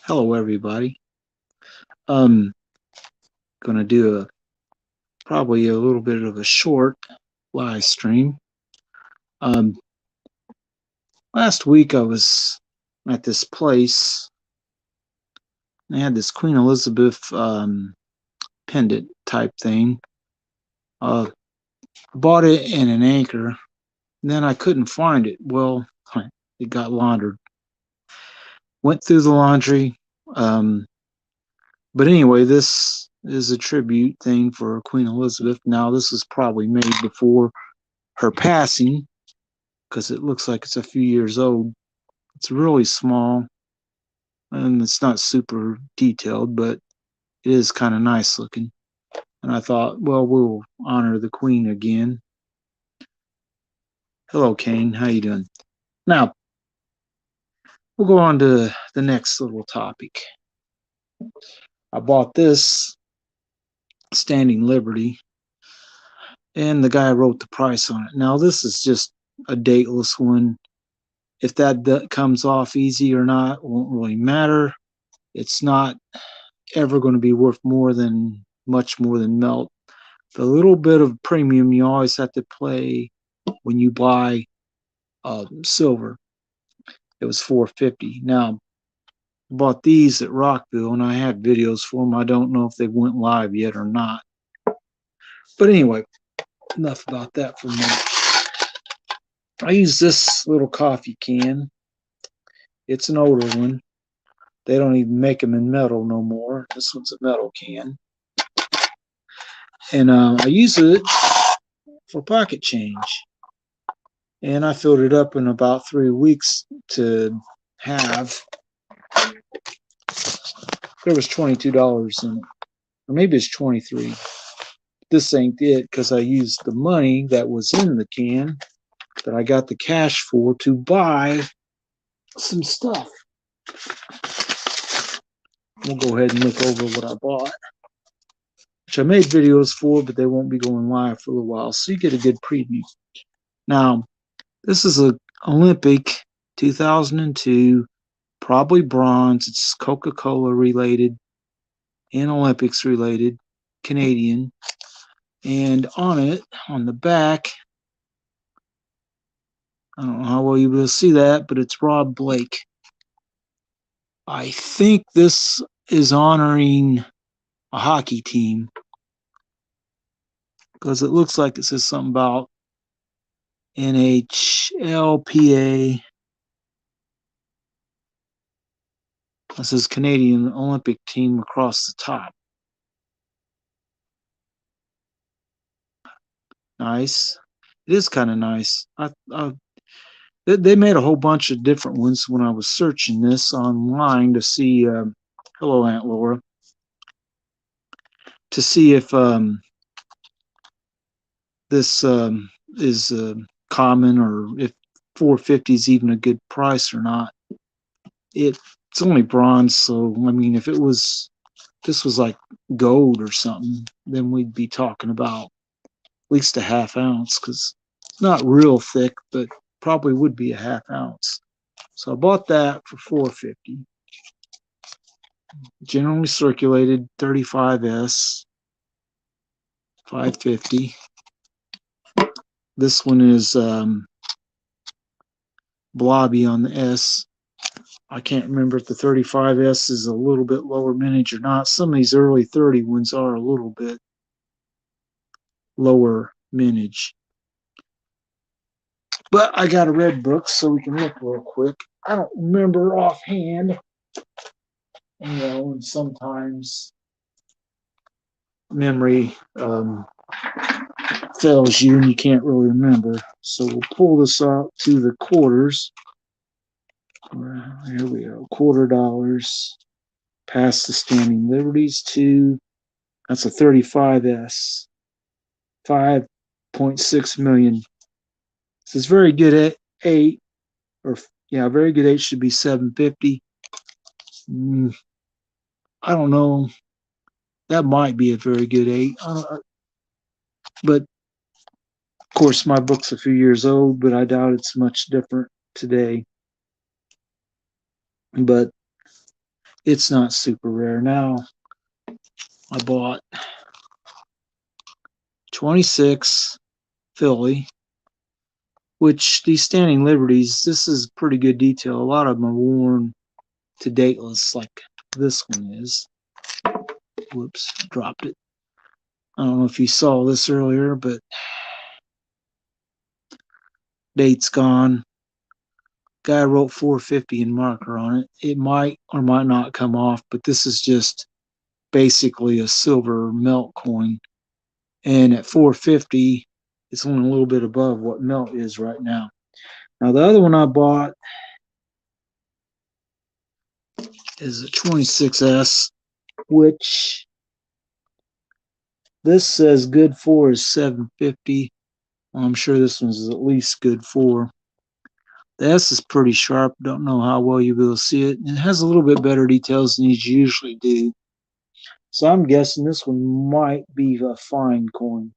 Hello, everybody. Um, gonna do probably a little bit of a short live stream. Um, Last week I was at this place. They had this Queen Elizabeth pendant type thing. Uh, Bought it in an Anchor. Then I couldn't find it. Well, it got laundered. Went through the laundry. Um, but anyway, this is a tribute thing for Queen Elizabeth. Now, this was probably made before her passing, because it looks like it's a few years old. It's really small and it's not super detailed, but it is kind of nice looking. And I thought, well, we'll honor the Queen again. Hello, Kane. How you doing? Now, we'll go on to the next little topic. I bought this Standing Liberty, and the guy wrote the price on it. Now, this is just a dateless one. If that comes off easy or not won't really matter. It's not ever going to be worth much more than melt. The little bit of premium you always have to play when you buy silver. It was $4.50. Now, I bought these at Rockville, and I had videos for them. I don't know if they went live yet or not. But anyway, enough about that for a minute. I use this little coffee can. It's an older one. They don't even make them in metal no more. This one's a metal can. And I use it for pocket change. And I filled it up in about 3 weeks to have. There was $22 in it, or maybe it's 23. This ain't it because I used the money that was in the can that I got the cash for to buy some stuff. We'll go ahead and look over what I bought, which I made videos for, but they won't be going live for a little while, so you get a good preview. Now, this is a Olympic 2002, probably bronze. It's Coca-Cola related and Olympics related, Canadian. And on it, on the back, I don't know how well you will see that, but it's Rob Blake. I think this is honoring a hockey team because it looks like it says something about NHLPA. This says Canadian Olympic team across the top. Nice. It is kind of nice. They made a whole bunch of different ones when I was searching this online to see. Hello, Aunt Laura. To see if this is common or if 450 is even a good price or not. It's only bronze, so I mean, if this was like gold or something, then we'd be talking about at least a half ounce because it's not real thick, but probably would be a half ounce. So I bought that for 450. Generally circulated 35S, 550. This one is blobby on the S. I can't remember if the 35S is a little bit lower mintage or not. Some of these early 30 ones are a little bit lower mintage. But I got a red book so we can look real quick. I don't remember offhand. And sometimes memory fails you and you can't really remember. So we'll pull this up to the quarters. Here we go, $quarter. Past the Standing Liberties to, that's a 35S, 5.6 million. This is very good at 8, or yeah, very good 8 should be 750. I don't know. That might be a very good 8. But of course, my book's a few years old, but I doubt it's much different today. But it's not super rare. Now, I bought 26 Philly, which these Standing Liberties, this is pretty good detail. A lot of them are worn to dateless, like this one is. Whoops, dropped it. I don't know if you saw this earlier, but date's gone. Guy wrote 450 in marker on it. It might or might not come off, but this is just basically a silver melt coin. And at 450, it's only a little bit above what melt is right now. Now, the other one I bought is a 26S, which this says good for is 750. Well, I'm sure this one's at least good for. The S is pretty sharp. Don't know how well you'll be able to see it. It has a little bit better details than these usually do. So I'm guessing this one might be a fine coin.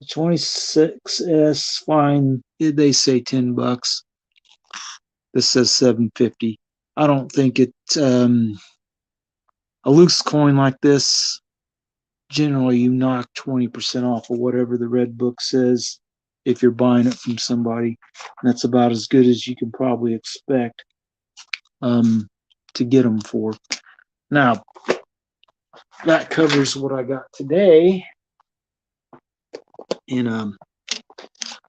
The 26S fine, they say $10. This says 750. I don't think it a loose coin like this, generally you knock 20% off of whatever the red book says if you're buying it from somebody. And that's about as good as you can probably expect to get them for. Now, that covers what I got today. And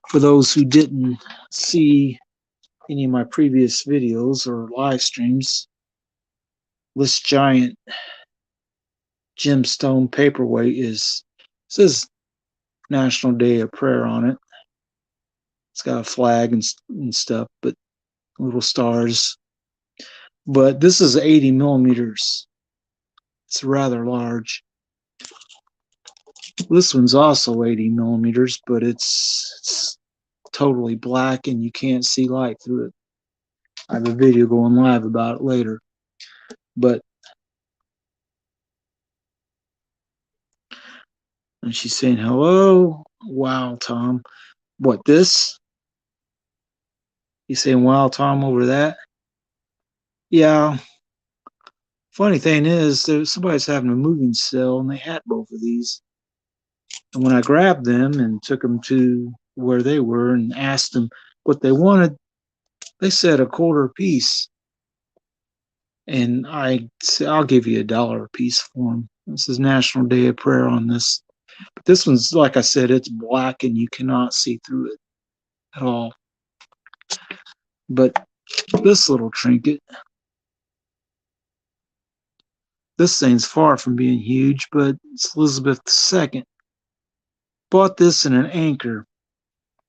for those who didn't see any of my previous videos or live streams, this giant gemstone paperweight says National Day of Prayer on it. It's got a flag and stuff, but little stars. But this is 80 millimeters. It's rather large. This one's also 80 millimeters, but it's totally black and you can't see light through it. I have a video going live about it later. But and she's saying hello. Wow, Tom. What, this? You saying wow, Tom, over that? Yeah. Funny thing is, somebody's having a moving sale and they had both of these. And when I grabbed them and took them to where they were and asked them what they wanted, they said a quarter a piece. And I said, I'll give you $1 a piece for them. This is National Day of Prayer on this. But this one's, like I said, it's black and you cannot see through it at all. But this little trinket, this thing's far from being huge, but it's Elizabeth II. Bought this in an anchor,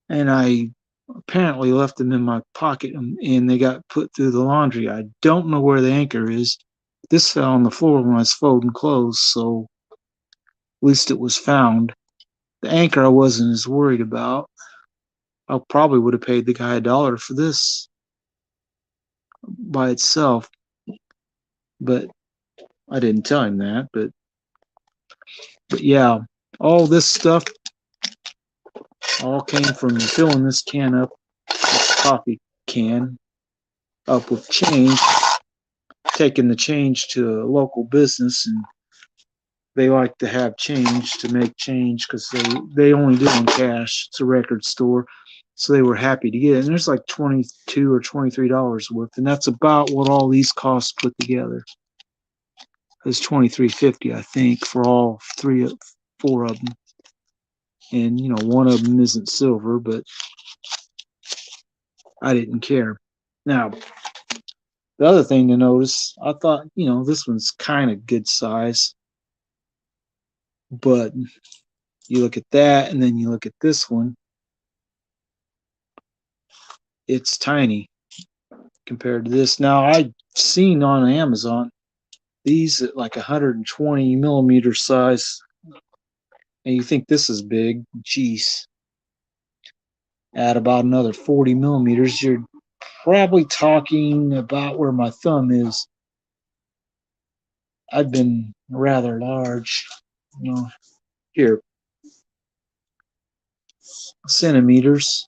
and I apparently left them in my pocket, and they got put through the laundry. I don't know where the anchor is. This fell on the floor when I was folding clothes, so at least it was found. The anchor I wasn't as worried about. I probably would have paid the guy $1 for this by itself, but I didn't tell him that. But yeah, all this stuff all came from filling this can up, this coffee can, up with change, taking the change to a local business, and they like to have change to make change because they only do on cash. It's a record store, so they were happy to get it. And there's like $22 or $23 worth, and that's about what all these costs put together. It's $23.50, I think, for all four of them. And one of them isn't silver, but I didn't care. Now, the other thing to notice, I thought, this one's kind of good size, but you look at that, and then you look at this one, it's tiny compared to this. Now, I've seen on Amazon these at like 120 millimeter size, and you think this is big. Jeez. At about another 40 millimeters, you're probably talking about where my thumb is. I've been rather large, here, centimeters.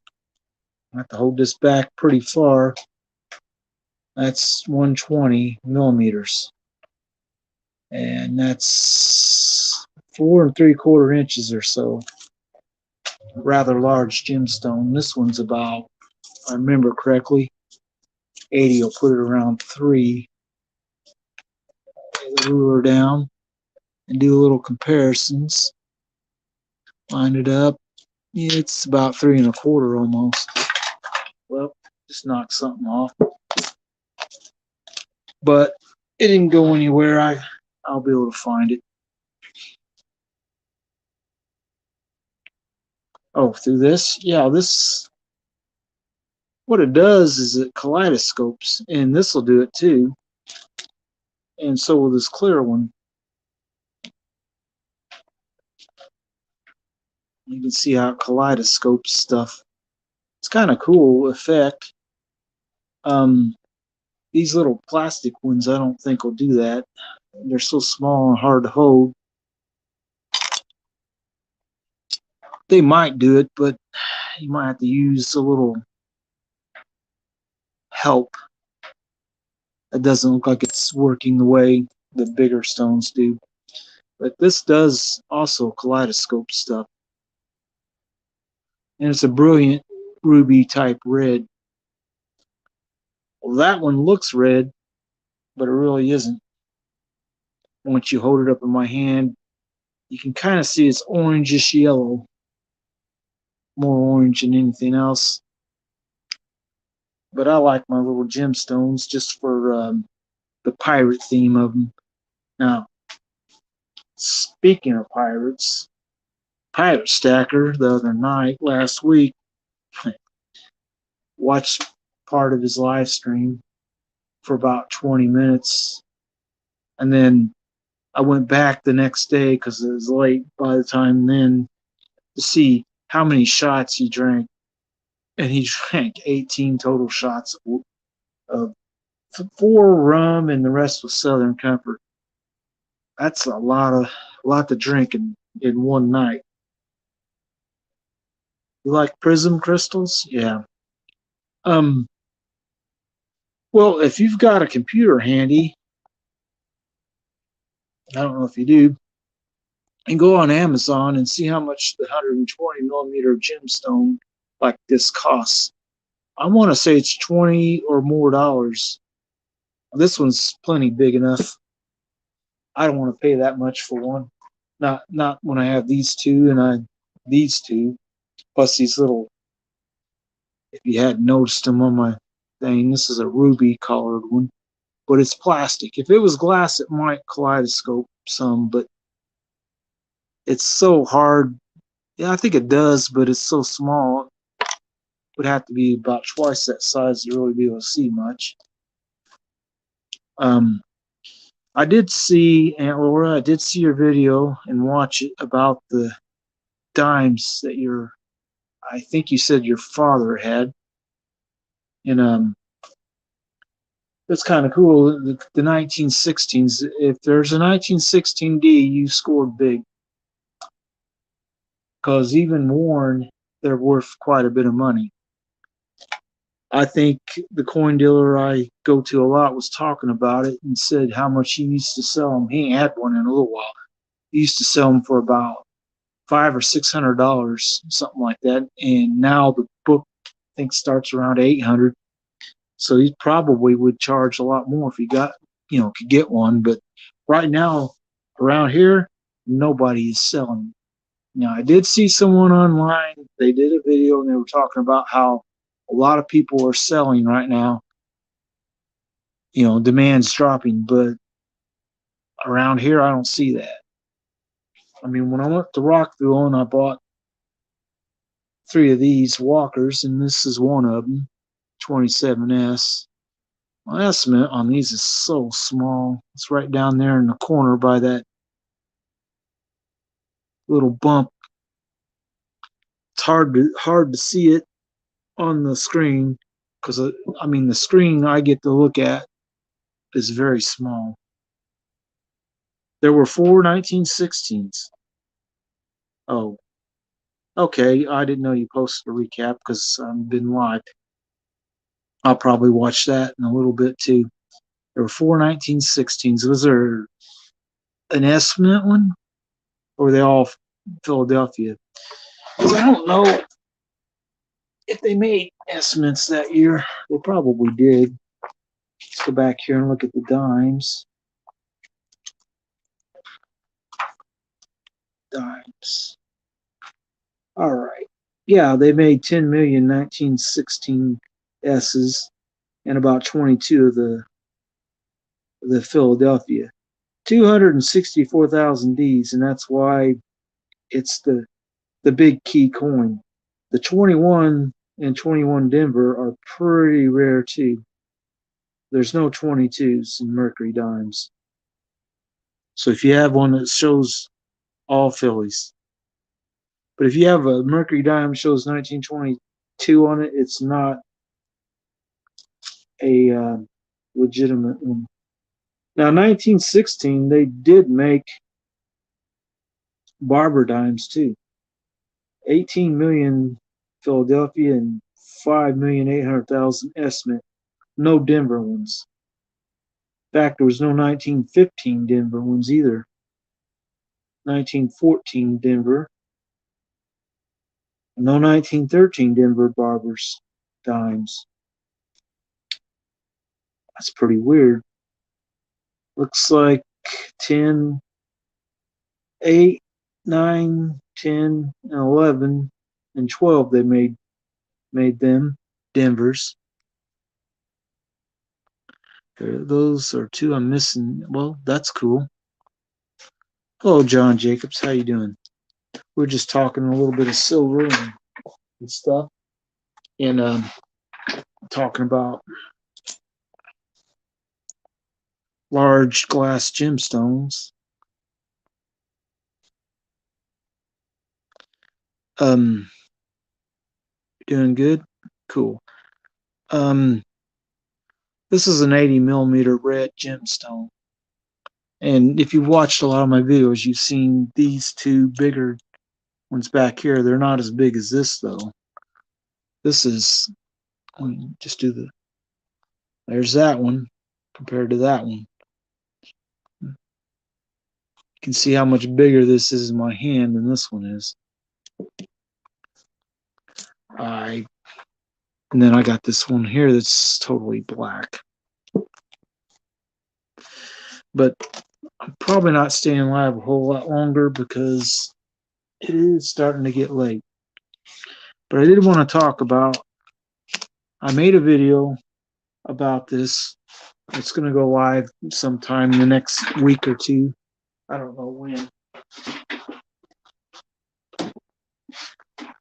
I have to hold this back pretty far. That's 120 millimeters. And that's 4 3/4 inches or so. Rather large gemstone. This one's about, if I remember correctly, 80 will put it around 3. Lay the ruler down and do a little comparisons. Line it up. Yeah, it's about 3 1/4 almost. Well, just knock something off. But it didn't go anywhere. I'll be able to find it. Oh, through this? Yeah, this, what it does is it kaleidoscopes, and this will do it too. And so will this clear one. You can see how it kaleidoscopes stuff. It's kind of cool effect. These little plastic ones, I don't think will do that. They're so small and hard to hold. They might do it, but you might have to use a little help. It doesn't look like it's working the way the bigger stones do. But this does also kaleidoscope stuff. And it's a brilliant ruby type red. Well, that one looks red, but it really isn't. Once you hold it up in my hand, you can kind of see it's orangish yellow. More orange than anything else. But I like my little gemstones just for the pirate theme of them. Now, speaking of pirates, Pirate Stacker the other night, last week, watched part of his live stream for about 20 minutes. And then I went back the next day because it was late by the time then to see how many shots he drank. And he drank 18 total shots of 4 rum and the rest was Southern Comfort. That's a lot to drink in one night. You like prism crystals? Yeah. Well, if you've got a computer handy, I don't know if you do, and go on Amazon and see how much the 120 millimeter gemstone like this costs. I want to say it's $20 or more. This one's plenty big enough. I don't want to pay that much for one. Not when I have these two and these two, plus these little. If you hadn't noticed them on my thing, this is a ruby colored one, but it's plastic. If it was glass, it might kaleidoscope some, but it's so hard. Yeah, I think it does, but it's so small. It would have to be about twice that size to really be able to see much. I did see, Aunt Laura, I did see your video and watch it about the dimes that I think you said your father had. And it's kind of cool. The 1916s, if there's a 1916D, you scored big. Because even worn, they're worth quite a bit of money. I think the coin dealer I go to a lot was talking about it and said how much he used to sell them. He ain't had one in a little while. He used to sell them for about $500 or $600, something like that. And now the book, I think, starts around $800. So he probably would charge a lot more if he could get one. But right now, around here, nobody is selling. Now, I did see someone online. They did a video and they were talking about how a lot of people are selling right now. Demand's dropping, but around here, I don't see that. I mean, when I went to Rockville and I bought 3 of these walkers, and this is one of them, 27S. My estimate on these is so small. It's right down there in the corner by that little bump. It's hard to see it on the screen because the screen I get to look at is very small. There were 4 1916s. Oh, okay. I didn't know you posted a recap because I've been live. I'll probably watch that in a little bit too. There were 4 1916s. Was there an estimate one? Or were they all Philadelphia? Because I don't know if they made estimates that year. They probably did. Let's go back here and look at the dimes. Dimes. All right. Yeah, they made 10 million 1916 S's and about 22 of the Philadelphia. 264,000 D's, and that's why it's the big key coin. The 21 and 21 Denver are pretty rare too. There's no 22s in Mercury dimes. So if you have one that shows all Phillies, but if you have a Mercury dime shows 1922 on it, it's not a legitimate one. Now, 1916, they did make Barber dimes too. 18 million Philadelphia and 5,800,000 estimate. No Denver ones. In fact, there was no 1915 Denver ones either. 1914 Denver. No 1913 Denver Barbers dimes. That's pretty weird. Looks like 10, 8, 9, 10, and 11, and 12 they made them Denvers. Those are two I'm missing. Well, that's cool. Hello, John Jacobs. How you doing? We're just talking a little bit of silver and stuff, and talking about large glass gemstones. Doing good? Cool. This is an 80 millimeter red gemstone. And if you've watched a lot of my videos, you've seen these two bigger ones back here. They're not as big as this, though. This is, just do there's that one compared to that one. You can see how much bigger this is in my hand than this one is. And then I got this one here that's totally black. But I'm probably not staying live a whole lot longer because it is starting to get late. But I did want to talk about, I made a video about this. It's going to go live sometime in the next week or two. I don't know when.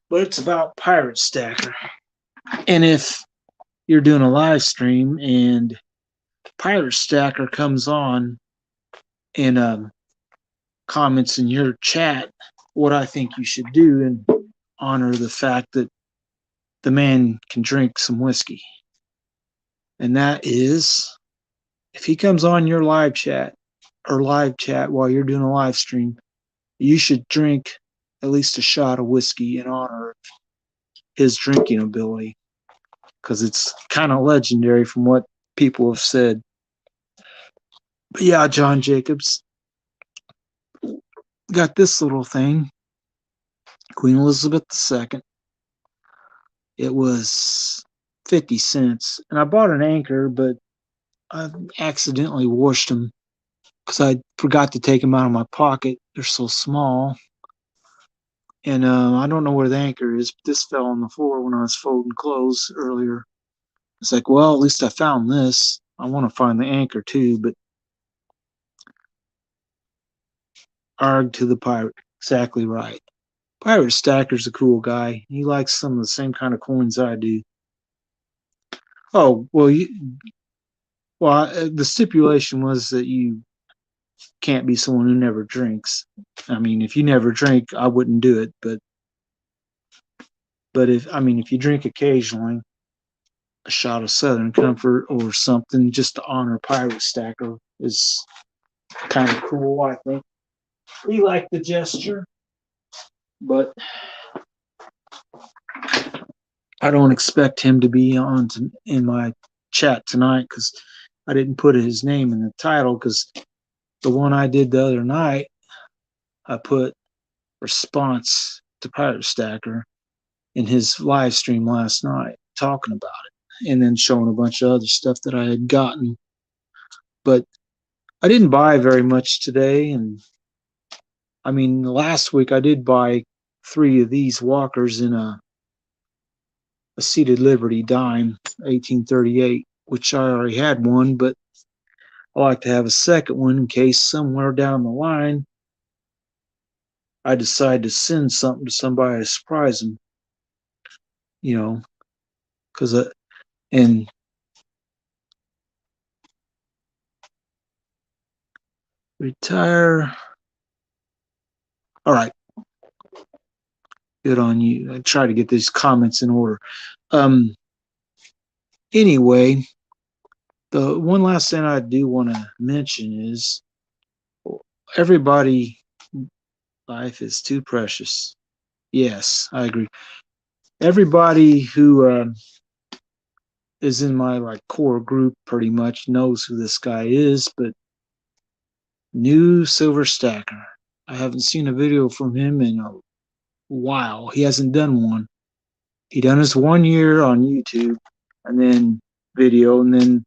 But it's about Pirate Stacker. And if you're doing a live stream and Pirate Stacker comes on and comments in your chat what I think you should do and honor the fact that the man can drink some whiskey. And that is, if he comes on your live chat while you're doing a live stream, you should drink at least a shot of whiskey in honor of his drinking ability, because it's kind of legendary from what people have said. But yeah, John Jacobs got this little thing, Queen Elizabeth II. It was 50 cents, and I bought an anchor, but I accidentally washed them because I forgot to take them out of my pocket. They're so small. And I don't know where the anchor is, but this fell on the floor when I was folding clothes earlier. It's like, well, at least I found this. I want to find the anchor too, but arg to the pirate. Exactly right. Pirate Stacker's a cool guy. He likes some of the same kind of coins I do. Oh, well, the stipulation was that you can't be someone who never drinks. I mean, if you never drink, I wouldn't do it. But if you drink occasionally, a shot of Southern Comfort or something just to honor Pirate Stacker is kind of cool, I think. We like the gesture, but I don't expect him to be in my chat tonight because I didn't put his name in the title, because the one I did the other night, I put response to Pirate Stacker in his live stream last night, talking about it and then showing a bunch of other stuff that I had gotten. But I didn't buy very much today. And I mean, last week I did buy 3 of these walkers in a Seated Liberty dime, 1838, which I already had one, but I like to have a second one in case somewhere down the line I decide to send something to somebody to surprise them, you know, because and retire. All right, good on you. I try to get these comments in order. Anyway, the one last thing I do want to mention is everybody, life is too precious. Yes, I agree. Everybody who is in my like core group pretty much knows who this guy is, but New Silver Stacker. I haven't seen a video from him in a while. He hasn't done one. He done his 1 year on YouTube and then video, and then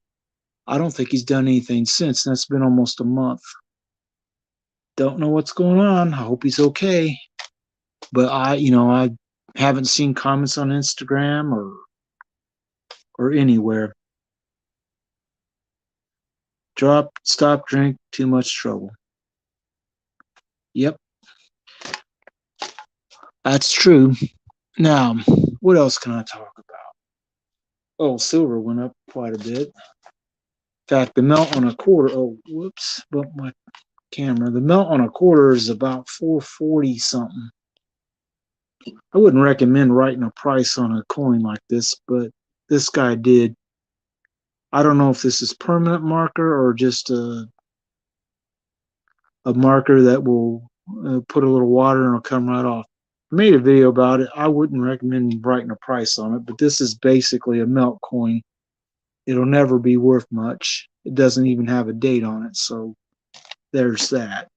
I don't think he's done anything since. That's been almost a month. Don't know what's going on. I hope he's okay. But I haven't seen comments on Instagram or anywhere. Drop, stop, drink, too much trouble. Yep, that's true. Now, what else can I talk about? Oh, silver went up quite a bit. In fact, the melt on a quarter. Oh, whoops! Bumped my camera. The melt on a quarter is about 440 something. I wouldn't recommend writing a price on a coin like this, but this guy did. I don't know if this is permanent marker or just a marker that will put a little water and it'll come right off. I made a video about it. I wouldn't recommend writing a price on it, but this is basically a melt coin. It'll never be worth much. It doesn't even have a date on it, so there's that.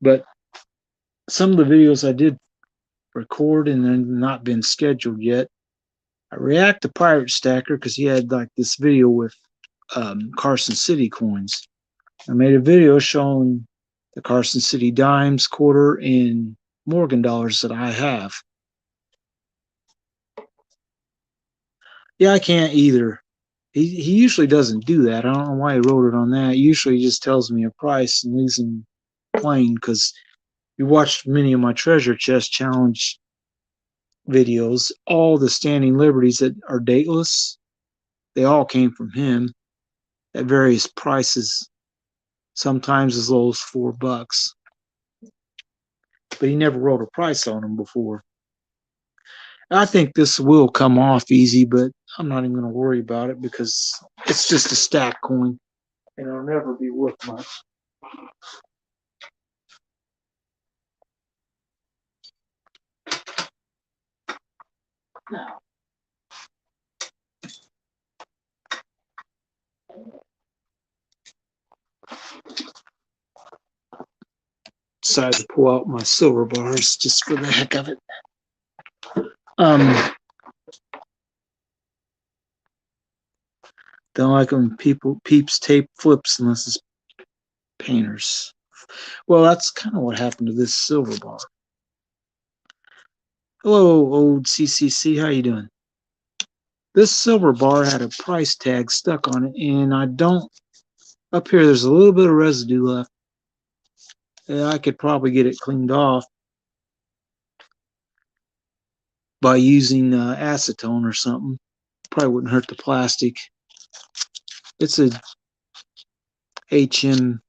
But some of the videos I did record and then not been scheduled yet. I react to Pirate Stacker because he had like this video with Carson City coins. I made a video showing the Carson City dimes, quarter, and Morgan dollars that I have. Yeah, I can't either. He usually doesn't do that. I don't know why he wrote it on that. Usually he just tells me a price and leaves him plain, because you watched many of my treasure chest challenge videos. All the standing liberties that are dateless, they all came from him at various prices, sometimes as low as $4. But he never wrote a price on them before. I think this will come off easy, but I'm not even going to worry about it because it's just a stack coin and it'll never be worth much. Now, decided to pull out my silver bars just for the heck of it. Don't like when peeps tape flips unless it's painters. Well, that's kind of what happened to this silver bar. Hello, old CCC. How you doing? This silver bar had a price tag stuck on it, and up here there's a little bit of residue left. I could probably get it cleaned off by using acetone or something. Probably wouldn't hurt the plastic. It's a HM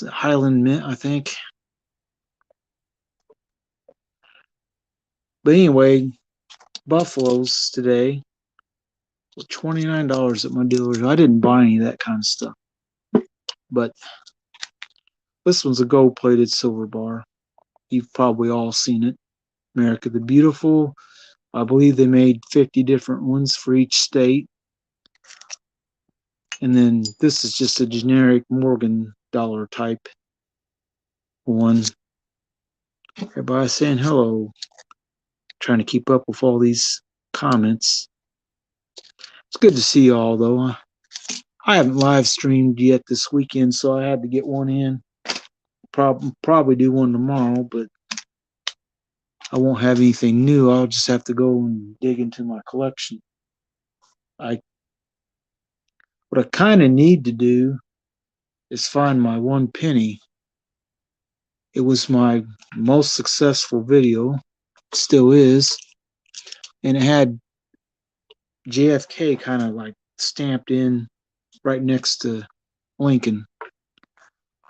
Highland Mint, I think. But anyway, Buffaloes today were $29 at my dealer. I didn't buy any of that kind of stuff. But this one's a gold-plated silver bar. You've probably all seen it. America the Beautiful. I believe they made 50 different ones for each state. And then this is just a generic Morgan dollar type one. Everybody saying hello. Trying to keep up with all these comments. It's good to see y'all, though. I haven't live streamed yet this weekend, so I had to get one in. Probably do one tomorrow, but I won't have anything new. I'll just have to go and dig into my collection. What I kind of need to do is find my one penny. It was my most successful video, still is, and it had JFK kind of like stamped in right next to Lincoln.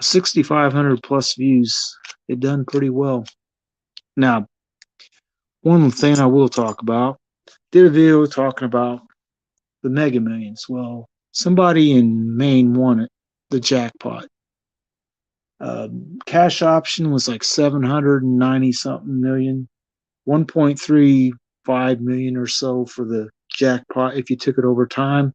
6,500 plus views. It done pretty well. Now, one thing I will talk about, did a video talking about the Mega Millions. Well, somebody in Maine won it, the jackpot. Cash option was like 790 something million, 1.35 million or so for the jackpot if you took it over time.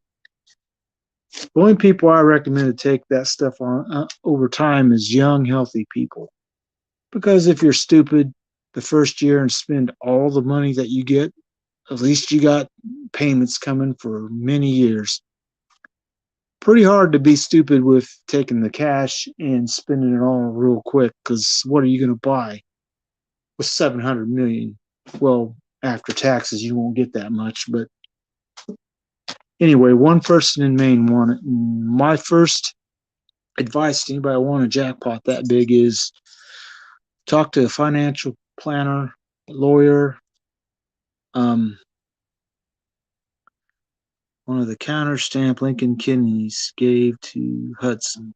The only people I recommend to take that stuff on over time is young, healthy people. Because if you're stupid the first year and spend all the money that you get, at least you got payments coming for many years. Pretty hard to be stupid with taking the cash and spending it all real quick, because what are you going to buy with 700 million? Well, after taxes, you won't get that much. But anyway, one person in Maine won it. And my first advice to anybody who won a jackpot that big is talk to a financial planner, lawyer, one of the counter stamp Lincoln kidneys gave to Hudson.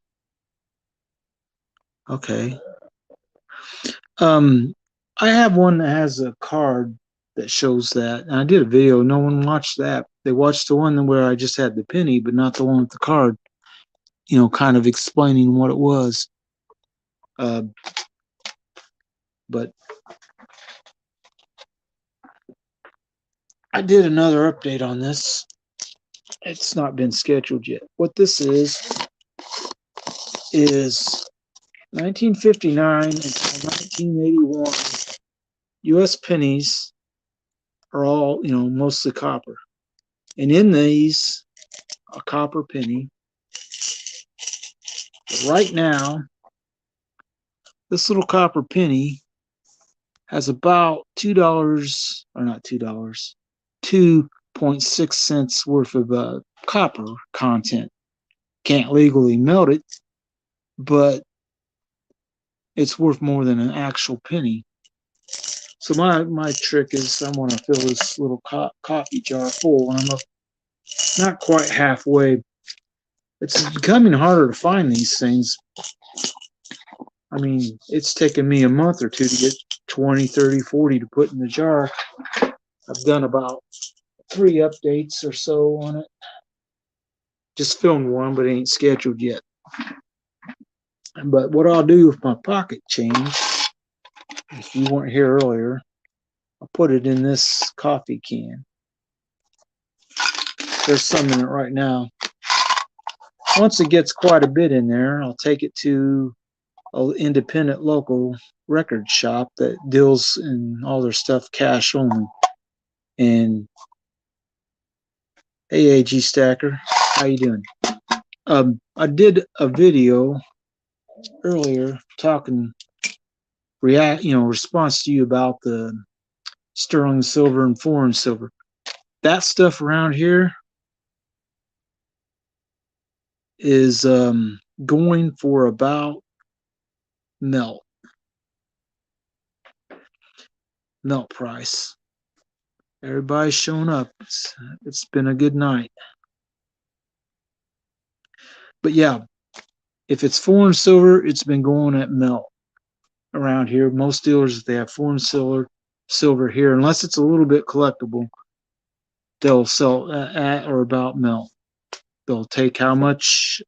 Okay. I have one that has a card that shows that. And I did a video. No one watched that. They watched the one where I just had the penny, but not the one with the card, kind of explaining what it was. But I did another update on this. It's not been scheduled yet. What this is 1959 until 1981 U.S. pennies are all, mostly copper. And in these, a copper penny. Right now, this little copper penny has about $2, or not $2, 2.6 cents worth of copper content. Can't legally melt it, but it's worth more than an actual penny. So my trick is I want to fill this little coffee jar full, and I'm up not quite halfway. It's becoming harder to find these things. I mean, it's taken me a month or two to get 20, 30, 40 to put in the jar. I've done about 3 updates or so on it. Just filmed one, but it ain't scheduled yet. But what I'll do with my pocket change, if you weren't here earlier, I'll put it in this coffee can. There's some in it right now. Once it gets quite a bit in there, I'll take it to an independent local record shop that deals in all their stuff cash only. And hey, AG Stacker, how you doing? I did a video earlier talking, response to you about the sterling silver and foreign silver. That stuff around here is going for about melt price. Everybody's showing up. It's been a good night. But yeah, if it's foreign silver, it's been going at melt around here. Most dealers, if they have foreign silver here, unless it's a little bit collectible, they'll sell at or about melt. They'll take how much.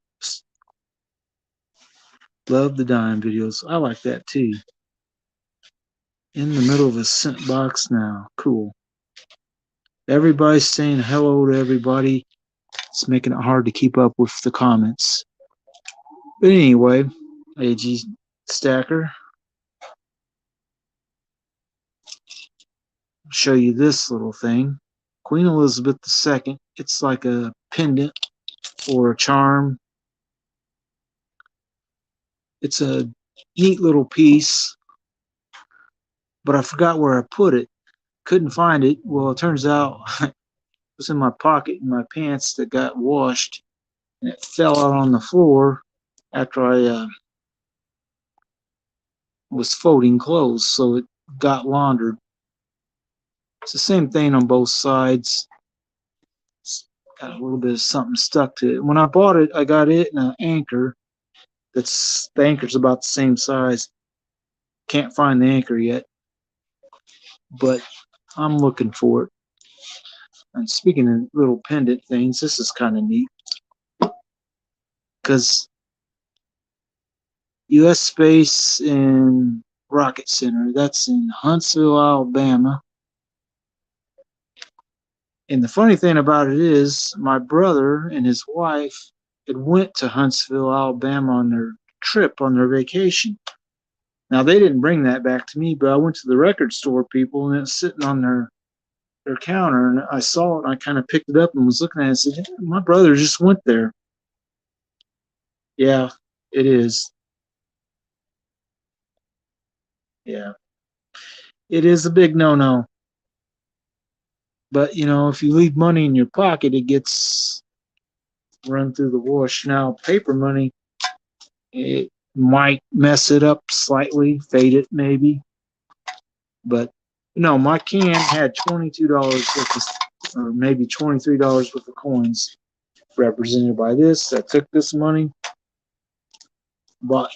Love the dime videos. I like that too. in the middle of a scent box now. Cool. Everybody's saying hello to everybody. It's making it hard to keep up with the comments. But anyway, AG Stacker, I'll show you this little thing. Queen Elizabeth II. It's like a pendant or a charm. It's a neat little piece, but I forgot where I put it. Couldn't find it. Well, it turns out it was in my pocket in my pants that got washed, and it fell out on the floor after I was folding clothes, so it got laundered. It's the same thing on both sides. It's got a little bit of something stuck to it. When I bought it, I got it in an anchor. The anchor's about the same size. Can't find the anchor yet, but I'm looking for it. And speaking of little pendant things, this is kind of neat because U.S. Space and Rocket Center, that's in Huntsville, Alabama. And the funny thing about it is, my brother and his wife had went to Huntsville, Alabama on their trip, on their vacation. Now, they didn't bring that back to me, but I went to the record store people, and it was sitting on their counter, and I saw it, and I kind of picked it up and was looking at it and said, my brother just went there. Yeah, it is. Yeah. It is a big no-no. But, if you leave money in your pocket, it gets run through the wash. Now, paper money, it might mess it up slightly, fade it maybe. But, no, my can had $22 worth of, or maybe $23 worth of coins represented by this. I took this money, bought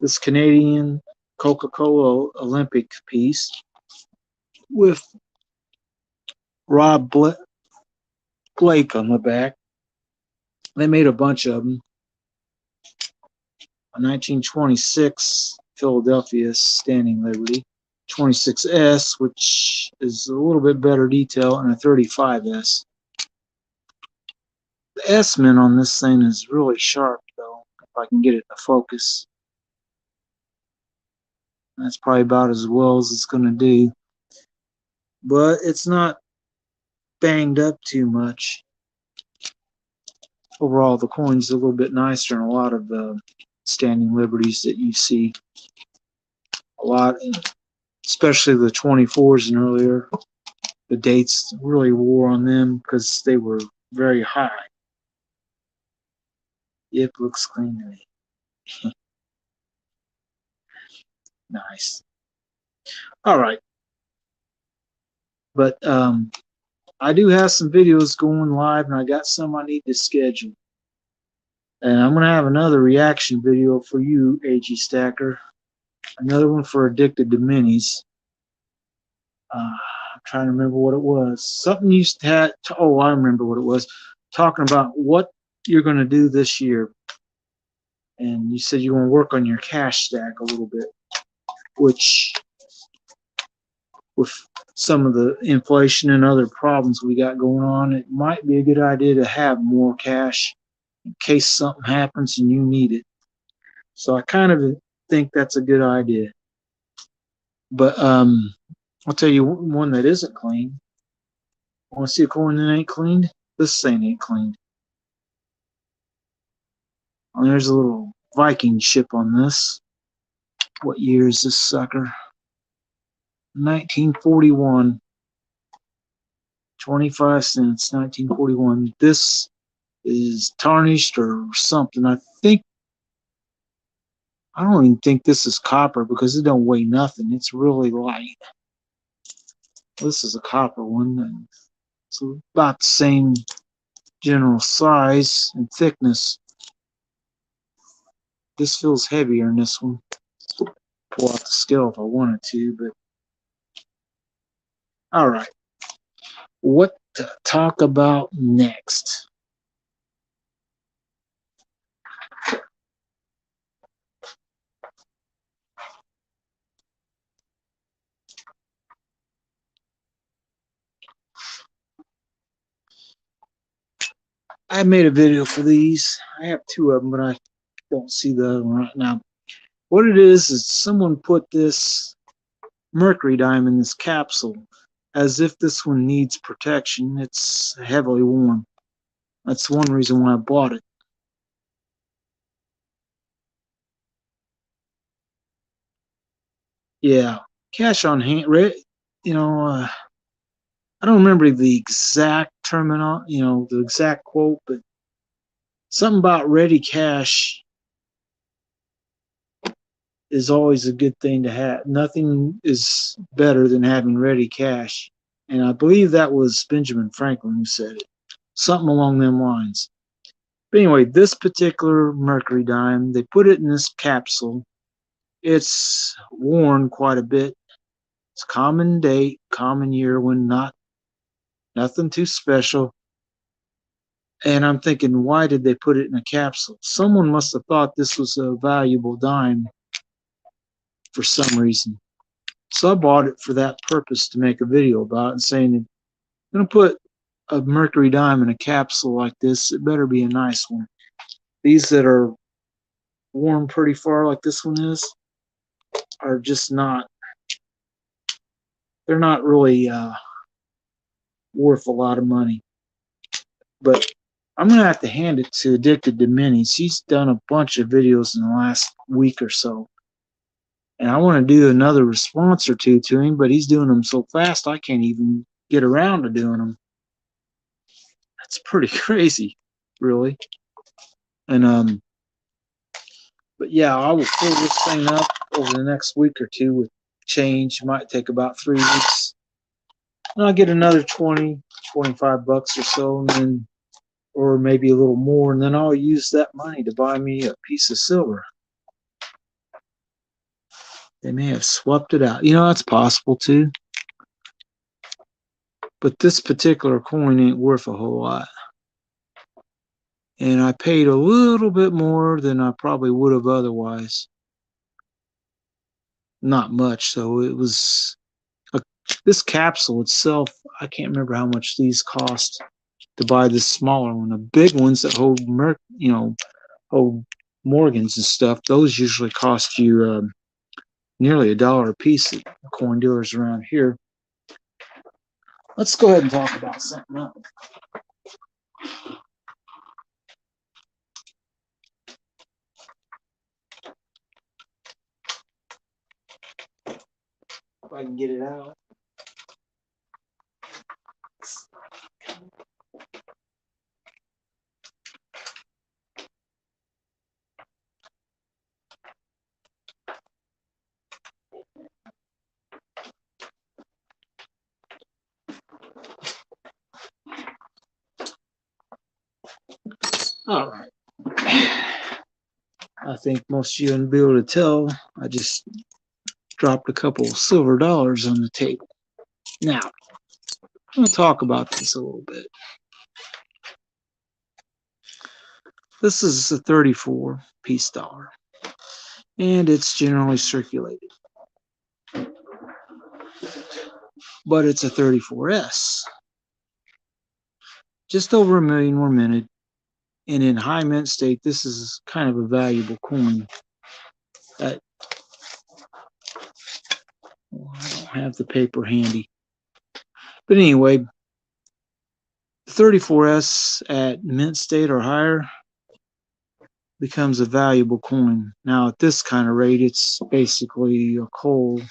this Canadian Coca-Cola Olympic piece with Rob Blake on the back. They made a bunch of them. A 1926 Philadelphia Standing Liberty, 26S, which is a little bit better detail, and a 35S. The S-men on this thing is really sharp, though, if I can get it to focus. That's probably about as well as it's going to do. But it's not banged up too much. Overall, the coin's a little bit nicer than a lot of the Standing Liberties that you see. A lot, especially the 24s and earlier. The dates really wore on them because they were very high. It looks clean to me. Nice. All right. But I do have some videos going live, and I got some I need to schedule. And I'm going to have another reaction video for you, AG Stacker. Another one for Addicted to Minis. I'm trying to remember what it was. Something you had. Oh, I remember what it was. Talking about what you're going to do this year. And you said you want to work on your cash stack a little bit, which with some of the inflation and other problems we got going on, it might be a good idea to have more cash in case something happens and you need it. So I kind of think that's a good idea. But I'll tell you one that isn't clean. Want to see a coin that ain't cleaned? This thing ain't cleaned. Oh, there's a little Viking ship on this. What year is this sucker? 1941. 25 cents, 1941. This is tarnished or something. I don't even think this is copper because it don't weigh nothing. It's really light. This is a copper one. It's about the same general size and thickness. This feels heavier than this one. Pull out the scale if I wanted to, but all right. What to talk about next? I made a video for these. I have two of them, but I don't see the other one right now. What it is someone put this mercury dime in this capsule as if this one needs protection. It's heavily worn. That's one reason why I bought it. Yeah, cash on hand. You know, I don't remember the exact terminal, the exact quote, but something about ready cash is always a good thing to have. Nothing is better than having ready cash. And I believe that was Benjamin Franklin who said it. Something along them lines. But anyway, this particular mercury dime, they put it in this capsule. It's worn quite a bit. It's common date, common year, when nothing too special. And I'm thinking, why did they put it in a capsule? Someone must have thought this was a valuable dime for some reason. So I bought it for that purpose, to make a video about it and saying, I'm going to put a mercury dime in a capsule like this. It better be a nice one. These that are worn pretty far, like this one is, are just not, they're not really worth a lot of money. But I'm going to have to hand it to Addicted to Minis. He's done a bunch of videos in the last week or so. And I want to do another response or two to him, but he's doing them so fast I can't even get around to doing them. That's pretty crazy, really. And but yeah, I will fill this thing up over the next week or two with change. It might take about 3 weeks. And I'll get another 20, 25 bucks or so, and then, or maybe a little more, and then I'll use that money to buy me a piece of silver. They may have swapped it out. That's possible too. But this particular coin ain't worth a whole lot. And I paid a little bit more than I probably would have otherwise. Not much, so it was this capsule itself. I can't remember how much these cost to buy this smaller one. The big ones that hold hold Morgans and stuff, those usually cost you nearly $1 a piece at the coin dealers around here. Let's go ahead and talk about something else. If I can get it out. All right. I think most of you wouldn't be able to tell. I just dropped a couple of silver dollars on the table. Now, I'm going to talk about this a little bit. This is a 34 piece dollar, and it's generally circulated. But it's a 34S. Just over 1 million were minted. And in high mint state, this is kind of a valuable coin. I don't have the paper handy. But anyway, the 34S at mint state or higher becomes a valuable coin. Now, at this kind of rate, it's basically a coal.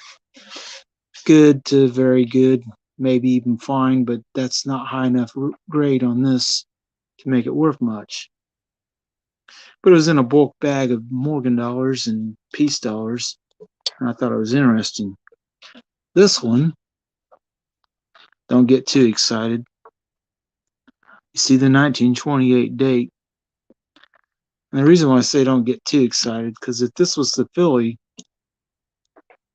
Good to very good, maybe even fine, but that's not high enough grade on this to make it worth much. But it was in a bulk bag of Morgan dollars and peace dollars, and I thought it was interesting. This one, don't get too excited. You see the 1928 date. And the reason why I say don't get too excited, because if this was the Philly,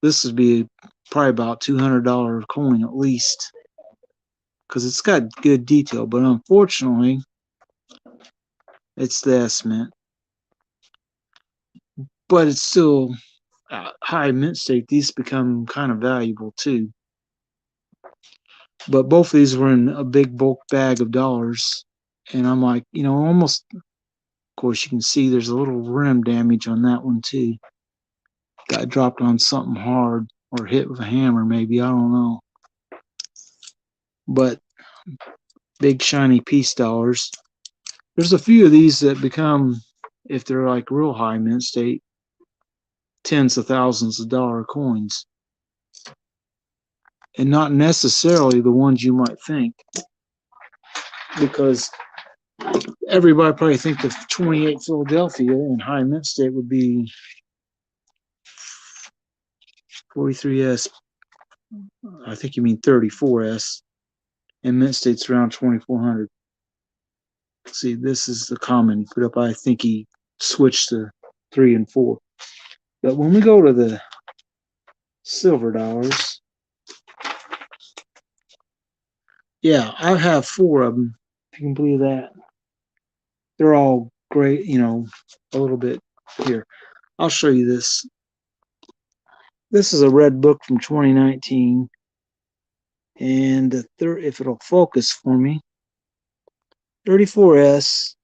this would be probably about $200 coin at least, because it's got good detail. But unfortunately, it's the S mint. But it's still high mint state. These become kind of valuable too. But both of these were in a big bulk bag of dollars, And I'm like, almost, of course, you can see there's a little rim damage on that one too. Got dropped on something hard or hit with a hammer, maybe. I don't know. But big shiny peace dollars. There's a few of these that become, if they're like real high mint state, tens of thousands of dollar coins. And not necessarily the ones you might think. Because everybody probably think the 28 Philadelphia in high mint state would be 43S. I think you mean 34S. And mint state's around 2400. See, this is the common put up. I think he switched to 3 and 4. But when we go to the silver dollars, yeah, I have 4 of them. If you can believe that. They're all great, a little bit here. I'll show you this. This is a red book from 2019. And the if it'll focus for me, 34S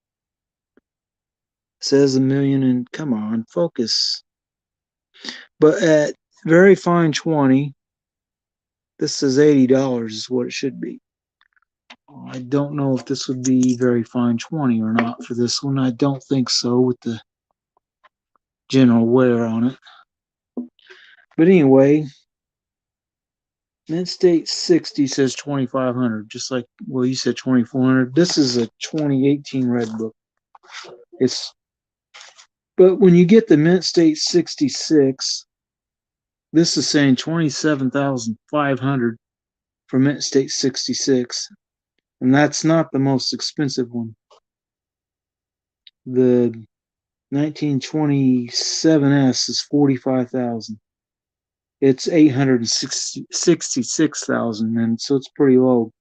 says 1,000,000 and come on, focus. But at very fine 20, this says $80 is what it should be. I don't know if this would be very fine 20 or not for this one. I don't think so with the general wear on it. But anyway, mint state 60 says 2,500, just like, well, you said 2,400. This is a 2018 red book. But when you get the mint state 66, this is saying 27,500 for mint state 66. And that's not the most expensive one. The 1927S is 45,000. It's 866,000, and so it's pretty low.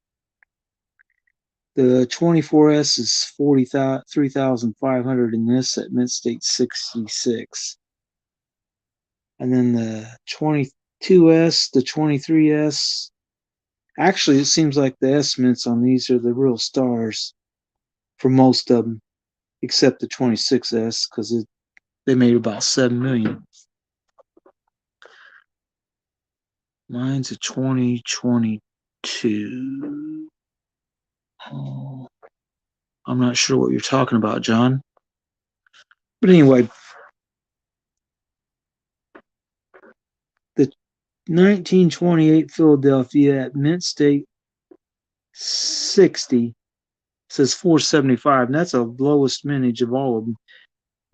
The 24S is 43,500, and this at mint state 66. And then the 22S, the 23S. Actually, it seems like the S mints on these are the real stars for most of them, except the 26S, because they made about 7 million. Mine's a 2022. Oh, I'm not sure what you're talking about, John. But anyway, the 1928 Philadelphia at mint state 60 says 475, and that's the lowest mintage of all of them.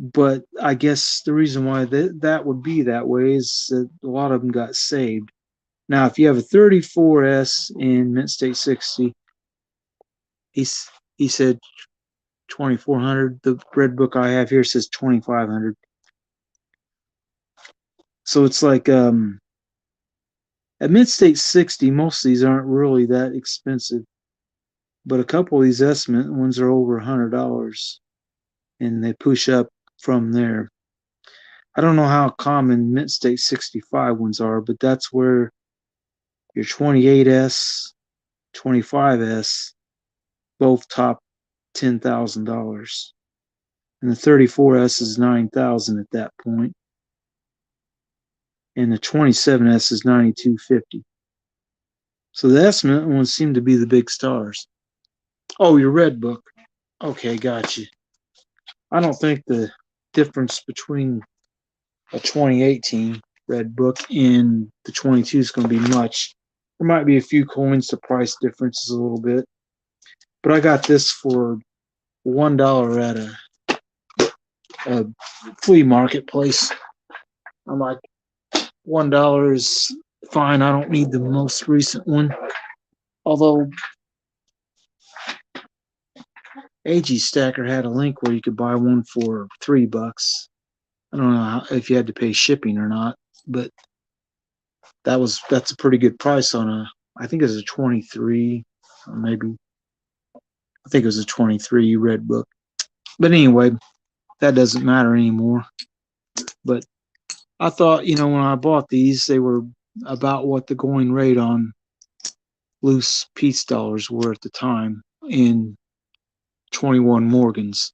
But I guess the reason why that would be that way is that a lot of them got saved. Now, if you have a 34S in mint state 60, he said 2,400. The red book I have here says 2,500. So it's like at mint state 60, most of these aren't really that expensive, but a couple of these estimate ones are over $100, and they push up from there. I don't know how common mint state 65 ones are, but that's where your 28S, 25S both top $10,000, and the 34S is 9,000 at that point, and the 27S is 9,250. So the estimate ones seem to be the big stars. Oh, your red book. Okay, gotcha. I don't think the difference between a 2018 red book and the 22 is going to be much. There might be a few coins, the price difference is a little bit. But I got this for $1 at a flea marketplace. I'm like, $1 is fine. I don't need the most recent one. Although AG Stacker had a link where you could buy one for $3. I don't know if you had to pay shipping or not, but that's a pretty good price on I think it was a 23, or maybe I think it was a 23 red book. But anyway, that doesn't matter anymore. But I thought, when I bought these, they were about what the going rate on loose peace dollars were at the time in 21 Morgans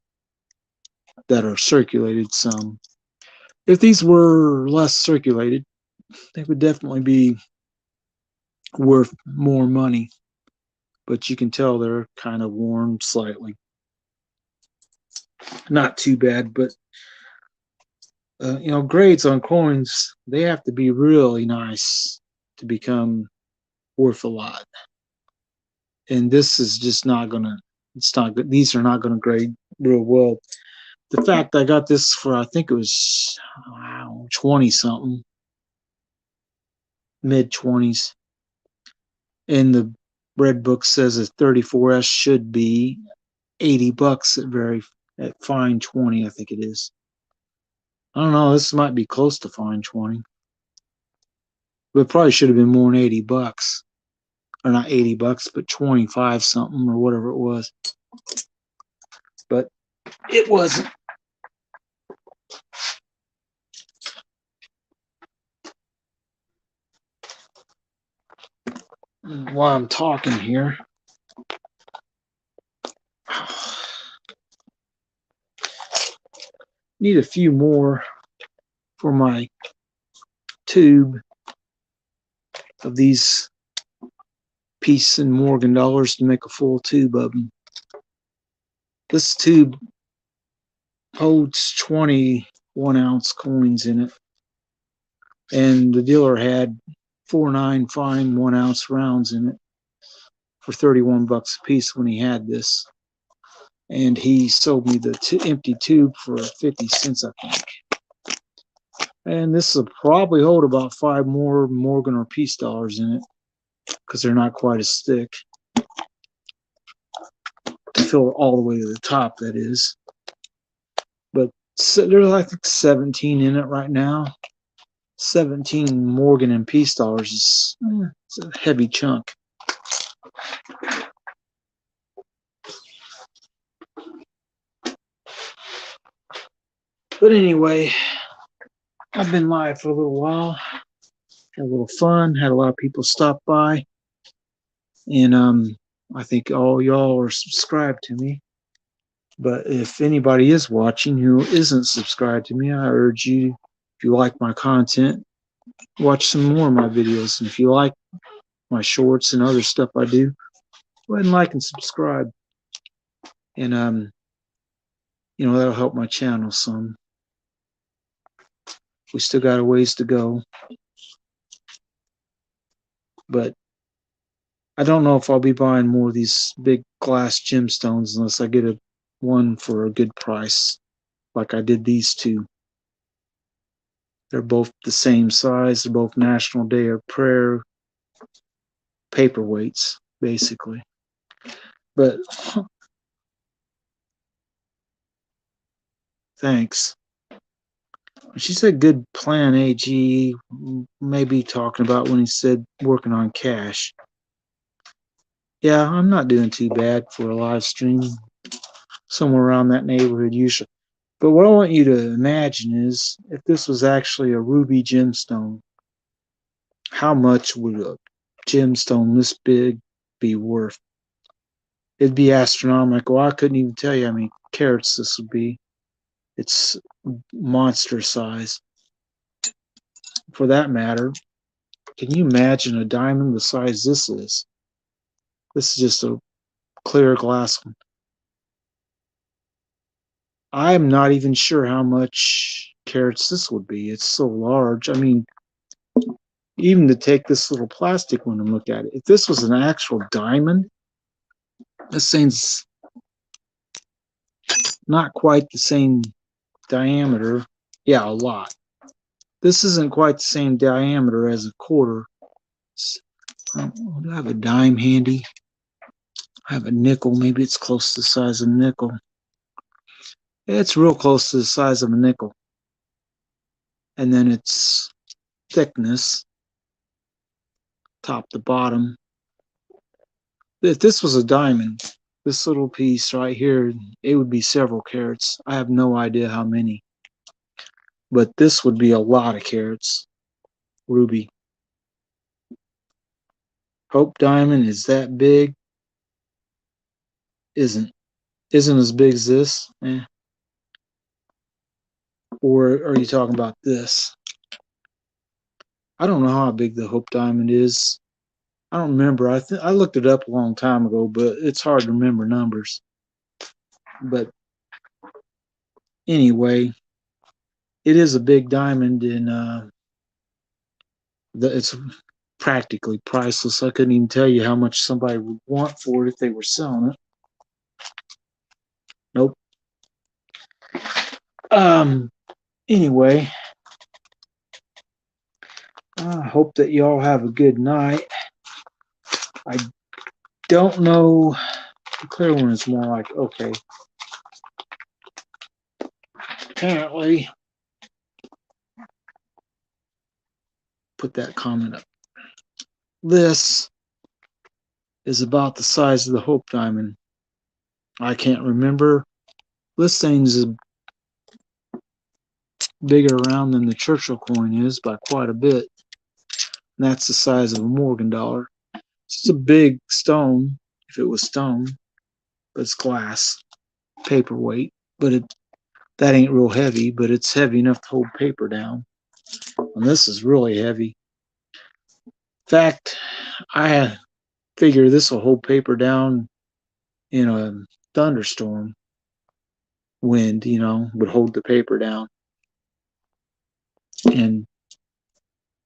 that are circulated some. If these were less circulated, they would definitely be worth more money. But you can tell they're kind of worn slightly. Not too bad, but grades on coins, they have to be really nice to become worth a lot. And this is just not gonna. It's not good. These are not gonna grade real well. The fact I got this for, I think it was 20 something, mid 20s, and the red book says a 34S should be $80 at fine 20, I think it is. I don't know. This might be close to fine 20, but it probably should have been more than $80, or not $80, but 25 something or whatever it was. But it wasn't. While I'm talking here, need a few more for my tube of these Peace and Morgan dollars to make a full tube of them. This tube holds 21 ounce coins in it, and the dealer had 4.9 fine 1 ounce rounds in it for $31 a piece when he had this, and he sold me the empty tube for 50 cents, I think. And this will probably hold about 5 more Morgan or Peace dollars in it, because they're not quite as thick to fill it all the way to the top, that is. But there's, I think, 17 in it right now. 17 Morgan and Peace dollars is it's a heavy chunk. But anyway, I've been live for a little while. Had a little fun. Had a lot of people stop by. And I think all y'all are subscribed to me. But if anybody is watching who isn't subscribed to me, I urge you, if you like my content, watch some more of my videos. And if you like my shorts and other stuff I do, go ahead and like and subscribe. And that'll help my channel some. We still got a ways to go. But I don't know if I'll be buying more of these big glass gemstones unless I get one for a good price, like I did these two. They're both the same size. They're both National Day of Prayer paperweights, basically. But thanks. She said good plan, AG, maybe talking about when he said working on cash. Yeah, I'm not doing too bad for a live stream. Somewhere around that neighborhood usually. But what I want you to imagine is, if this was actually a ruby gemstone, how much would a gemstone this big be worth? It'd be astronomical. I couldn't even tell you how many carats this would be. It's monster size. For that matter, can you imagine a diamond the size this is? This is just a clear glass one. I'm not even sure how much carats this would be. It's so large. I mean, even to take this little plastic one and look at it, if this was an actual diamond, this thing's not quite the same diameter. Yeah, a lot. This isn't quite the same diameter as a quarter. Do I have a dime handy? I have a nickel. Maybe it's close to the size of a nickel. It's real close to the size of a nickel. And then its thickness, top to bottom. If this was a diamond, this little piece right here, it would be several carats. I have no idea how many. But this would be a lot of carats. Ruby. Hope diamond is that big? Isn't. isn't as big as this. Or are you talking about this? I don't know how big the Hope Diamond is. I don't remember. I looked it up a long time ago, but it's hard to remember numbers. But anyway, it is a big diamond, and it's practically priceless. I couldn't even tell you how much somebody would want for it if they were selling it. Nope. Anyway, I hope that y'all have a good night. I don't know. The clear one is more like, okay. Apparently, put that comment up. This is about the size of the Hope Diamond. I can't remember. This thing's bigger around than the Churchill coin is by quite a bit. And that's the size of a Morgan dollar. It's a big stone, if it was stone, but it's glass, paperweight. But that ain't real heavy, but it's heavy enough to hold paper down. And this is really heavy. In fact, I figure this will hold paper down in a thunderstorm. Wind, would hold the paper down. And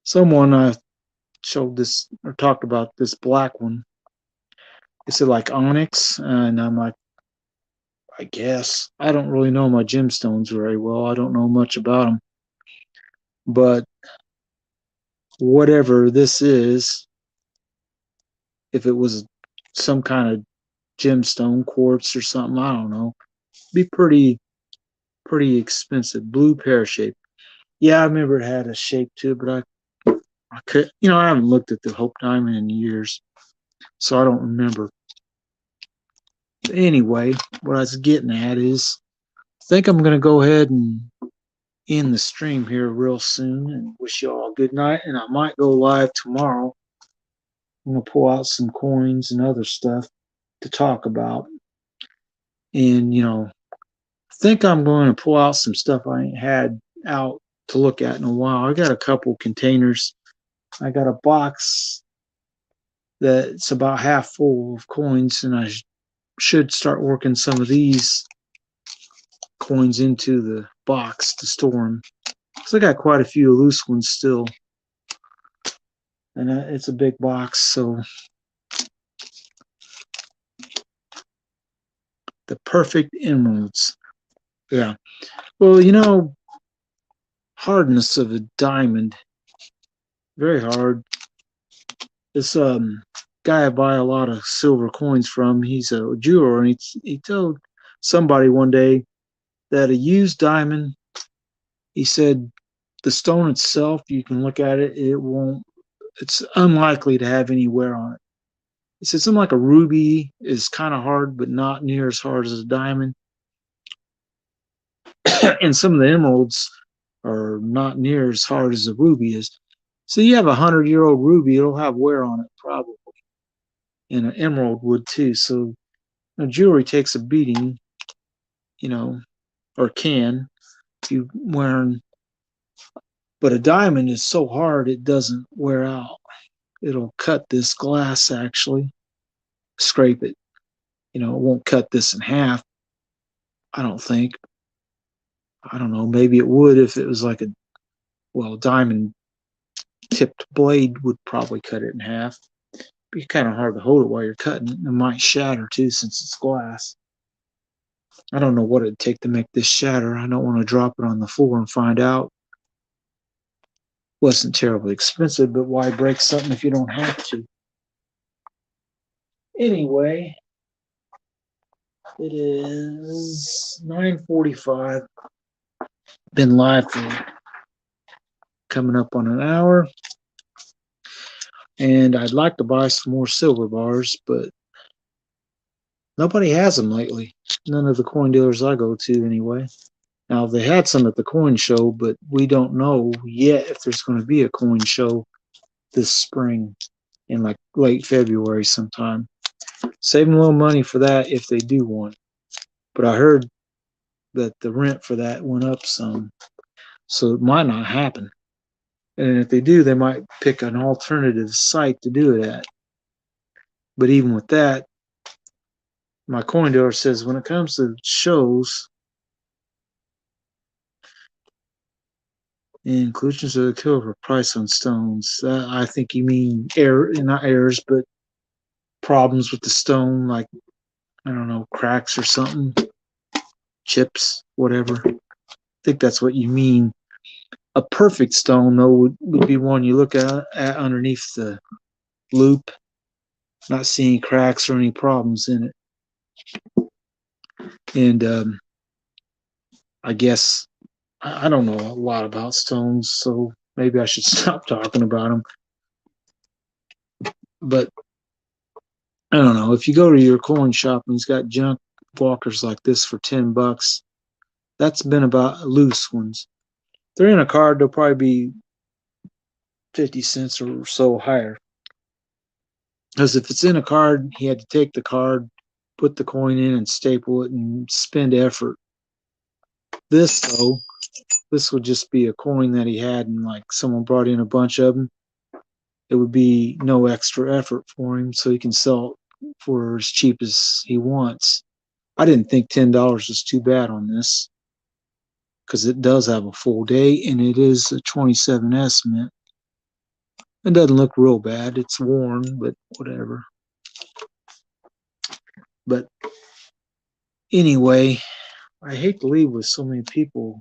someone showed this or talked about this black one. Is it like onyx? And I'm like, I guess. I don't really know my gemstones very well. I don't know much about them. But whatever this is, if it was some kind of gemstone, quartz or something, I don't know, be pretty expensive. Blue pear shape. Yeah, I remember it had a shape to it, but I could, I haven't looked at the Hope Diamond in years, so I don't remember. But anyway, what I was getting at is, I think I'm going to go ahead and end the stream here real soon and wish you all a good night. And I might go live tomorrow. I'm going to pull out some coins and other stuff to talk about. And, I think I'm going to pull out some stuff I ain't had out to look at in a while. I got a couple containers. I got a box that's about half full of coins, and I should start working some of these coins into the box to store them. So I got quite a few loose ones still, and it's a big box. So the perfect emeralds. Yeah. Well, hardness of a diamond, very hard. This guy I buy a lot of silver coins from, he's a jeweler, and he told somebody one day that a used diamond, he said, the stone itself, you can look at it, it's unlikely to have any wear on it. He said something like a ruby is kind of hard, but not near as hard as a diamond. And some of the emeralds are not near as hard as a ruby is. So you have 100-year-old ruby, it'll have wear on it probably. And an emerald would too. So jewelry takes a beating, or can, if you wearing. But a diamond is so hard it doesn't wear out. It'll cut this glass actually, scrape it. It won't cut this in half, I don't think. I don't know, maybe it would if it was like a diamond tipped blade would probably cut it in half. Be kind of hard to hold it while you're cutting it. It might shatter too since it's glass. I don't know what it'd take to make this shatter. I don't want to drop it on the floor and find out. Wasn't terribly expensive, but why break something if you don't have to? Anyway, it is 9:45. Been live for coming up on an hour. And I'd like to buy some more silver bars, but nobody has them lately. None of the coin dealers I go to anyway. Now, they had some at the coin show, but we don't know yet if there's going to be a coin show this spring in like late February sometime. Saving a little money for that if they do one. but I heard that the rent for that went up some, so it might not happen. And if they do, they might pick an alternative site to do it at. But even with that, my coin dealer says when it comes to shows, inclusions of the killer for price on stones, I think you mean error, not errors, but problems with the stone, like, I don't know, cracks or something, chips, whatever. I think that's what you mean. A perfect stone, though, would be one you look at underneath the loop, not seeing cracks or any problems in it. And I guess I don't know a lot about stones, so maybe I should stop talking about them. But I don't know. If you go to your coin shop and it's got junk walkers like this for $10, that's been about loose ones. If they're in a card, they'll probably be 50 cents or so higher. Because if it's in a card, he had to take the card, put the coin in, and staple it and spend effort. This, though, this would just be a coin that he had, and like someone brought in a bunch of them. It would be no extra effort for him, so he can sell it for as cheap as he wants. I didn't think $10 was too bad on this because it does have a full day and it is a 27S mint. It doesn't look real bad. It's worn, but whatever. But anyway, I hate to leave with so many people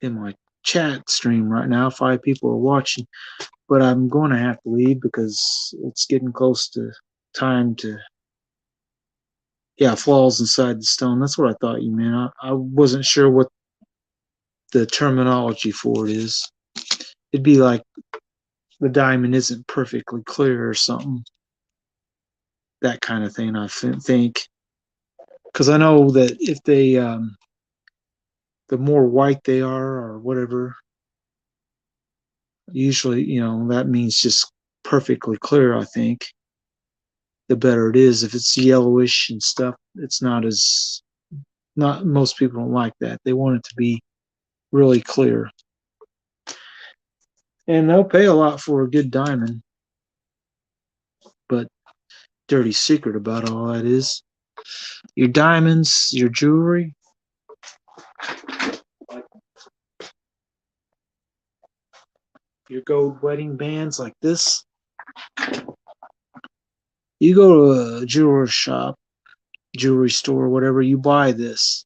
in my chat stream right now. 5 people are watching, but I'm going to have to leave because it's getting close to time to. Yeah, flaws inside the stone. That's what I thought you meant. I wasn't sure what the terminology for it is. It'd be like the diamond isn't perfectly clear or something. That kind of thing, I think. Because I know that if they, the more white they are or whatever, usually, that means just perfectly clear, I think. The better it is. If it's yellowish and stuff, it's not most people don't like that. They want it to be really clear. And they'll pay a lot for a good diamond. But dirty secret about all that is your diamonds, your jewelry, your gold wedding bands like this. You go to a jeweler shop, jewelry store, whatever, you buy this.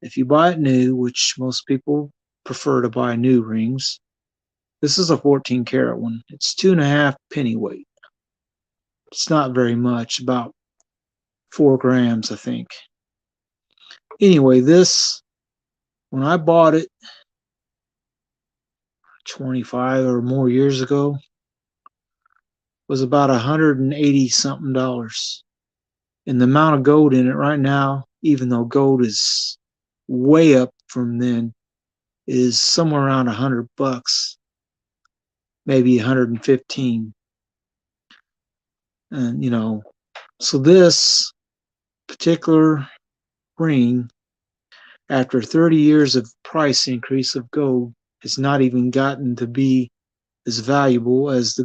If you buy it new, which most people prefer to buy new rings, this is a 14 karat one. It's 2.5 penny weight. It's not very much, about 4 grams, I think. Anyway, this, when I bought it 25 or more years ago, was about $180 something. And the amount of gold in it right now, even though gold is way up from then, is somewhere around $100, maybe 115. And so this particular ring, after 30 years of price increase of gold, has not even gotten to be as valuable as the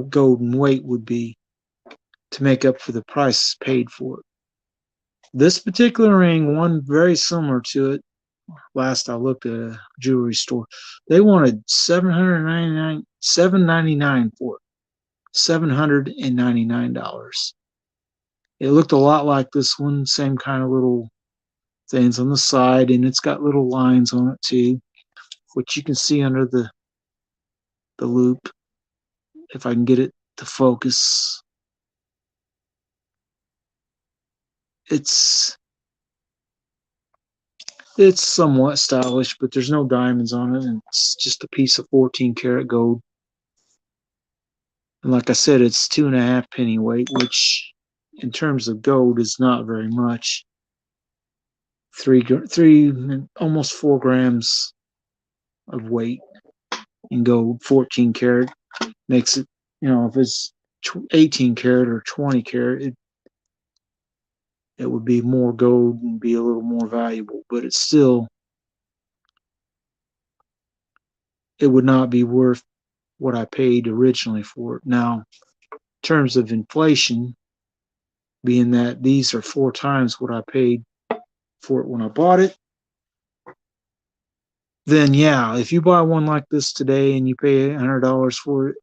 golden weight would be to make up for the price paid for it. This particular ring, one very similar to it, last I looked at a jewelry store, they wanted $799 for it. $799. It looked a lot like this one, same kind of little things on the side, and it's got little lines on it too, which you can see under the loop, if I can get it to focus. It's somewhat stylish, but there's no diamonds on it, and it's just a piece of 14 karat gold. And like I said, it's 2.5 penny weight, which in terms of gold is not very much. Three, almost 4 grams of weight in gold. 14 karat makes it, if it's 18 karat or 20 karat, it would be more gold and be a little more valuable, but it's still, it would not be worth what I paid originally for it. Now, in terms of inflation, being that these are 4 times what I paid for it when I bought it, then yeah, if you buy one like this today and you pay $100 for it,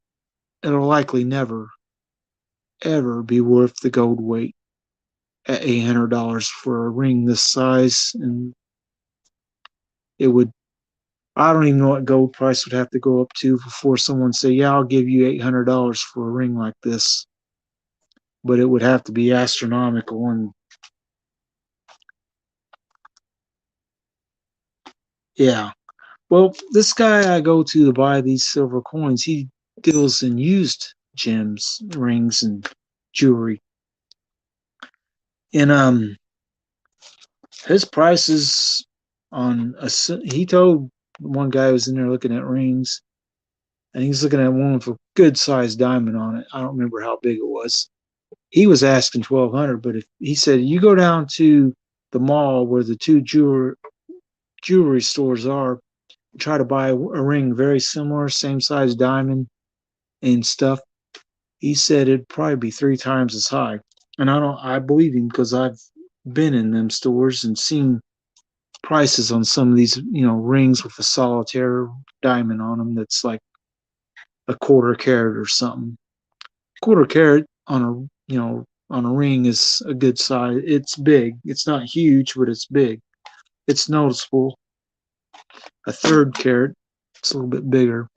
it'll likely never, ever be worth the gold weight at $800 for a ring this size. And it would, I don't even know what gold price would have to go up to before someone say, yeah, I'll give you $800 for a ring like this. But it would have to be astronomical. And yeah, well, this guy I go to buy these silver coins, he deals in used gems, rings, and jewelry. And his prices on a, he told one guy who was in there looking at rings, and he's looking at one with a good sized diamond on it. I don't remember how big it was. He was asking 1,200, but if he said you go down to the mall where the two jewelry stores are, try to buy a ring very similar, same size diamond and stuff, he said it'd probably be 3 times as high. And I believe him because I've been in them stores and seen prices on some of these, rings with a solitaire diamond on them that's like a quarter carat or something. Quarter carat on on a ring is a good size. It's big. It's not huge, but it's big. It's noticeable. A third carat, it's a little bit bigger.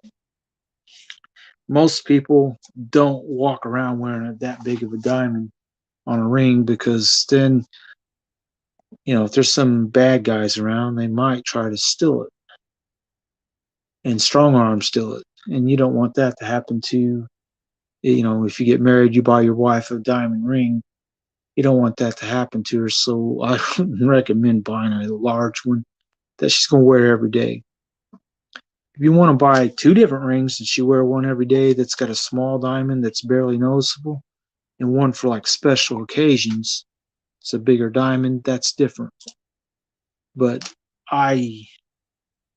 Most people don't walk around wearing that big of a diamond on a ring because then, if there's some bad guys around, they might try to steal it and strong arm steal it. And you don't want that to happen to, if you get married, you buy your wife a diamond ring. You don't want that to happen to her. So I wouldn't recommend buying a large one that she's going to wear every day. If you want to buy 2 different rings and she wear one every day that's got a small diamond that's barely noticeable, and one for like special occasions, it's a bigger diamond, that's different. But I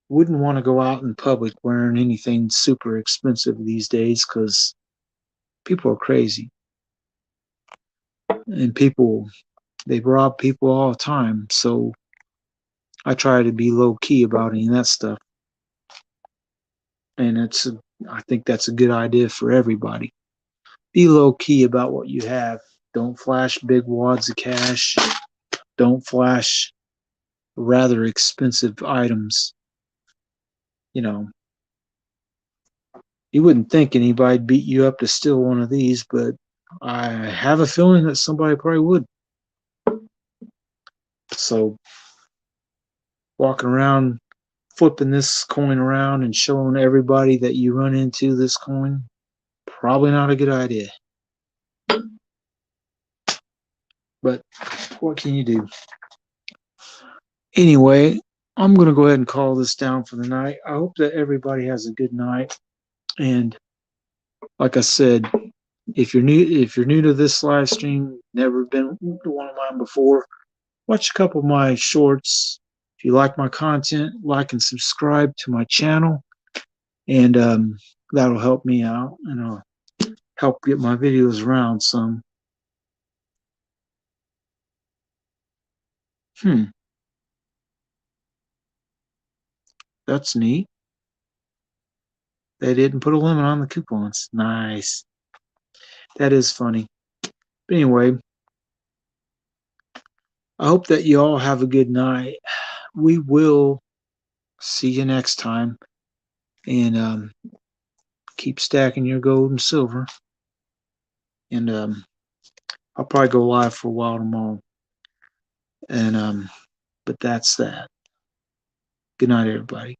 wouldn't want to go out in public wearing anything super expensive these days because people are crazy. And they rob people all the time. So I try to be low key about any of that stuff. And I think that's a good idea for everybody. Be low key about what you have. Don't flash big wads of cash. Don't flash rather expensive items. You wouldn't think anybody'd beat you up to steal one of these, but I have a feeling that somebody probably would. So walking around flipping this coin around and showing everybody that you run into this coin, probably not a good idea. But what can you do? Anyway, I'm going to go ahead and call this down for the night. I hope that everybody has a good night. And like I said, if you're new to this live stream, never been to one of mine before, watch a couple of my shorts. If you like my content, like and subscribe to my channel, and that'll help me out and help get my videos around some. That's neat. They didn't put a limit on the coupons. Nice. That is funny. But anyway, I hope that you all have a good night. We will see you next time. And keep stacking your gold and silver. And I'll probably go live for a while tomorrow. And but that's that. Good night, everybody.